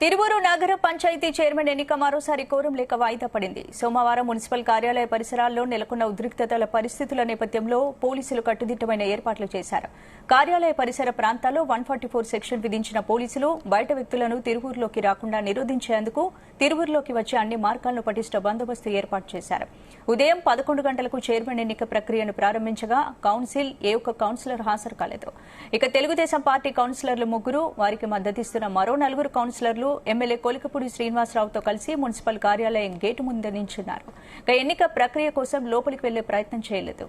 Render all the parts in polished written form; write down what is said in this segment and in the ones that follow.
తిరువూరు నగర పంచాయతీ చైర్మన్ ఎన్నిక మరోసారి కోరం లేక వాయిదా పడింది. సోమవారం మున్సిపల్ కార్యాలయ పరిసరాల్లో నెలకొన్న ఉద్రిక్తతల పరిస్థితుల నేపథ్యంలో పోలీసులు కట్టుదిట్టమైన ఏర్పాట్లు చేశారు. కార్యాలయ పరిసర ప్రాంతాల్లో 144 సెక్షన్ విధించిన పోలీసులు బయట వ్యక్తులను తిరువూరులోకి రాకుండా నిరోధించేందుకు తిరువూరులోకి వచ్చే అన్ని మార్గాలను పటిష్ట బందోబస్తు ఏర్పాటు చేశారు. ఉదయం 11 గంటలకు చైర్మన్ ఎన్నిక ప్రక్రియను ప్రారంభించగా కౌన్సిల్ ఏ ఒక్క కౌన్సిలర్ హాజరు కాలేదు. ఇక తెలుగుదేశం పార్టీ కౌన్సిలర్లు 3, వారికి మద్దతిస్తున్న మరో 4 కౌన్సిలర్లు ఎమ్మెల్యే కొలికపూడి శ్రీనివాసరావుతో కలిసి మున్సిపల్ కార్యాలయం గేటు ముందు నిల్చున్నారు. ఇక ఎన్నిక ప్రక్రియ కోసం లోపలికి వెళ్లే ప్రయత్నం చేయలేదు.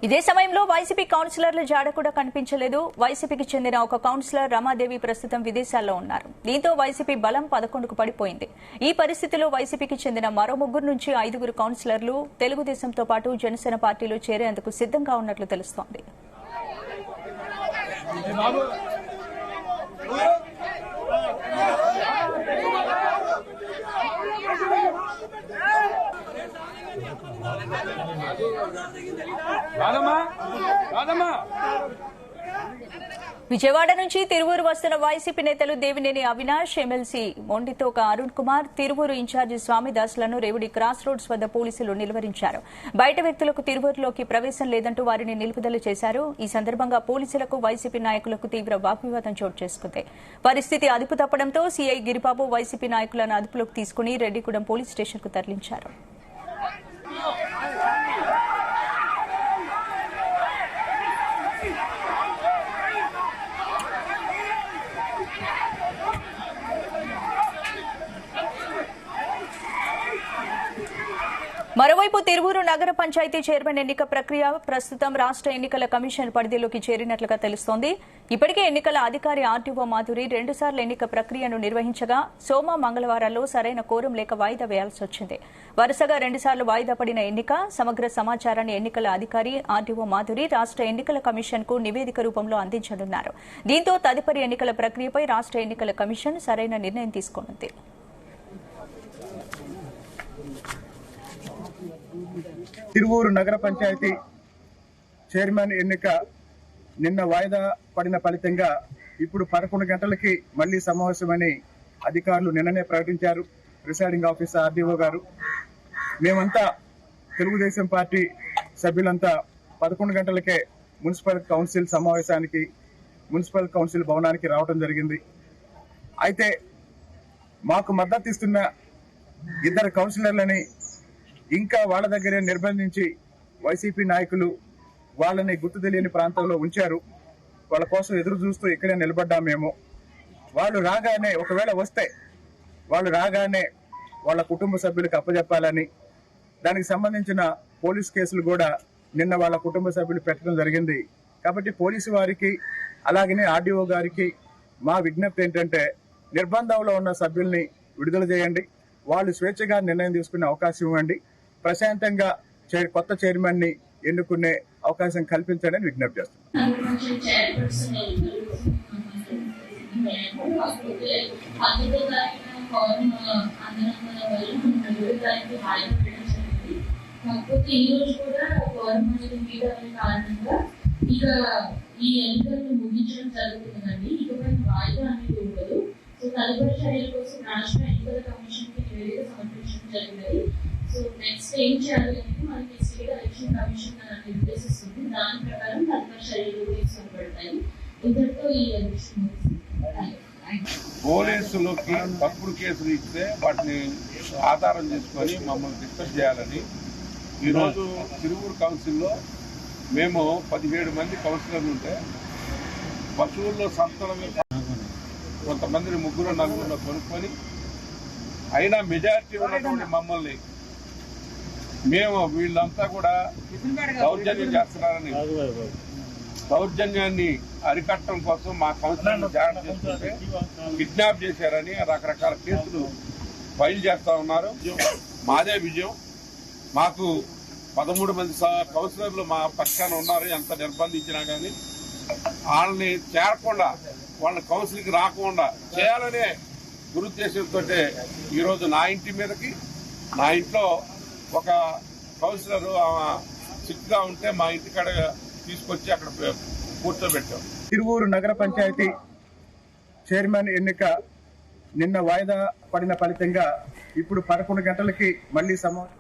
ఇదే సమయంలో వైసీపీ కౌన్సిలర్ల జాడ కూడా కనిపించలేదు. వైసీపీకి చెందిన ఒక కౌన్సిలర్ రమాదేవి ప్రస్తుతం విదేశాల్లో ఉన్నారు. దీంతో వైసీపీ బలం 11కు పడిపోయింది. ఈ పరిస్థితిలో వైసీపీకి చెందిన మరో 3 నుంచి 5 కౌన్సిలర్లు తెలుగుదేశంతో పాటు జనసేన పార్టీలో చేరేందుకు సిద్దంగా ఉన్నట్లు తెలుస్తోంది. విజయవాడ నుంచి తిరువూరు వస్తున్న వైసీపీ నేతలు దేవినేని అవినాష్, ఎమ్మెల్సీ మొండితోక అరుణ్ కుమార్, తిరువూరు ఇన్ఛార్జి స్వామిదాసులను రేవుడి క్రాస్ రోడ్స్ వద్ద పోలీసులు నిలువరించారు. బయట వ్యక్తులకు తిరువూరులోకి ప్రవేశం లేదంటూ వారిని నిలుపుదల చేశారు. ఈ సందర్భంగా పోలీసులకు వైసీపీ నాయకులకు తీవ్ర వాగ్వివాదం చోటు చేసుకుంది. పరిస్థితి అదుపు తప్పడంతో సీఐ గిరిబాబు వైసీపీ నాయకులను అదుపులోకి తీసుకుని రెడ్డిగూడెం పోలీస్ స్టేషన్కు తరలించారు. మరోవైపు తిరువూరు నగర పంచాయతీ చైర్మన్ ఎన్నిక ప్రక్రియ ప్రస్తుతం రాష్ట ఎన్నికల కమిషన్ పరిధిలోకి చేరినట్లుగా తెలుస్తోంది. ఇప్పటికే ఎన్నికల అధికారి ఆర్టీఓ మాధురి 2 సార్లు ఎన్నిక ప్రక్రియను నిర్వహించగా సోమ, మంగళవారాల్లో సరైన కోరం లేక వాయిదా వేయాల్సి వచ్చింది. వరుసగా 2 సార్లు వాయిదా పడిన ఎన్నిక సమగ్ర సమాచారాన్ని ఎన్నికల అధికారి ఆర్టీఓ మాధురి రాష్ట ఎన్నికల కమిషన్ కు నివేదిక రూపంలో అందించనున్నారు. దీంతో తదుపరి ఎన్నికల ప్రక్రియపై రాష్ట ఎన్నికల కమిషన్ సరైన నిర్ణయం తీసుకోనుంది. తిరువూరు నగర పంచాయతీ చైర్మన్ ఎన్నిక నిన్న వాయిదా పడిన ఫలితంగా ఇప్పుడు 11 గంటలకి మళ్లీ సమావేశమని అధికారులు నిన్ననే ప్రకటించారు. ప్రిసైడింగ్ ఆఫీసర్ ఆర్డీఓ గారు, మేమంతా తెలుగుదేశం పార్టీ సభ్యులంతా 11 గంటలకే మున్సిపల్ కౌన్సిల్ సమావేశానికి మున్సిపల్ కౌన్సిల్ భవనానికి రావడం జరిగింది. అయితే మాకు మద్దతు ఇస్తున్న 2 కౌన్సిలర్లని ఇంకా వాళ్ళ దగ్గరే నిర్బంధించి వైసీపీ నాయకులు వాళ్ళని గుర్తు తెలియని ప్రాంతంలో ఉంచారు. వాళ్ళ కోసం ఎదురు చూస్తూ ఇక్కడే నిలబడ్డాం మేము. వాళ్ళు రాగానే, ఒకవేళ వస్తే వాళ్ళు రాగానే వాళ్ళ కుటుంబ సభ్యులకు అప్పచెప్పాలని, దానికి సంబంధించిన పోలీస్ కేసులు కూడా నిన్న వాళ్ళ కుటుంబ సభ్యులు పెట్టడం జరిగింది. కాబట్టి పోలీసు వారికి అలాగనే ఆర్డీఓ గారికి మా విజ్ఞప్తి ఏంటంటే, నిర్బంధంలో ఉన్న సభ్యుల్ని విడుదల చేయండి, వాళ్ళు స్వేచ్ఛగా నిర్ణయం తీసుకునే అవకాశం ఇవ్వండి, ప్రశాంతంగా కొత్త చైర్మన్ ని ఎన్నుకునే అవకాశం కల్పించండి అని విజ్ఞప్తి చేస్తున్నాం. ఈ ఎన్నికలను ముగించడం జరుగుతుందండి. ఇకపై వాయిదా అనేది ఉండదు. సో తదుపరి చర్యల కోసం రాష్ట్ర ఎన్నికల కమిషన్ కి నివేదిక సమర్పించడం జరిగినది. సో నెక్స్ట్ ఏం చేయాలి అనేది మనకి స్టేట్ ఎలక్షన్ కమిషన్ నిర్దేశిస్తుంది. దాని ప్రకారం తదుపరి చర్యలు తీసుకోబడతాయి. ఇంతటితో ఈ ఎలక్షన్ పోలీసులకి తప్పుడు కేసులు ఇస్తే వాటిని ఆధారం చేసుకొని మమ్మల్ని డిస్కస్ చేయాలని ఈరోజు తిరువూరు కౌన్సిల్లో మేము 17 మంది కౌన్సిలర్లు ఉంటే పశువుల్లో సంస్థల కొంతమందిని 3, 4 కొనుక్కొని అయినా మెజారిటీ ఉన్నటువంటి మమ్మల్ని మేము వీళ్ళంతా కూడా దౌర్జన్యం చేస్తున్నారని, దౌర్జన్యాన్ని అరికట్టడం కోసం మా కౌన్సిలర్లు జాగ్రత్త చేసుకుంటే కిడ్నాప్ చేశారని రకరకాల కేసులు ఫైల్ చేస్తా ఉన్నారు. మాదే విజయం. మాకు 13 మంది కౌన్సిలర్లు మా పక్షాన ఉన్నారు. ఎంత నిర్బంధించినా కానీ వాళ్ళని చేరకుండా, వాళ్ళ కౌన్సిల్కి రాకుండా చేయాలనే దురుద్దేశంతో ఈరోజు నా ఇంటి మీదకి, నా ఇంట్లో ఒక కౌన్సిలర్ సిక్ గా ఉంటే మా ఇంటికాడ తీసుకొచ్చి అక్కడ కూర్చోబెట్టాం. తిరువూరు నగర పంచాయతీ చైర్మన్ ఎన్నిక నిన్న వాయిదా పడిన ఫలితంగా ఇప్పుడు 11 గంటలకి మళ్లీ సమావేశం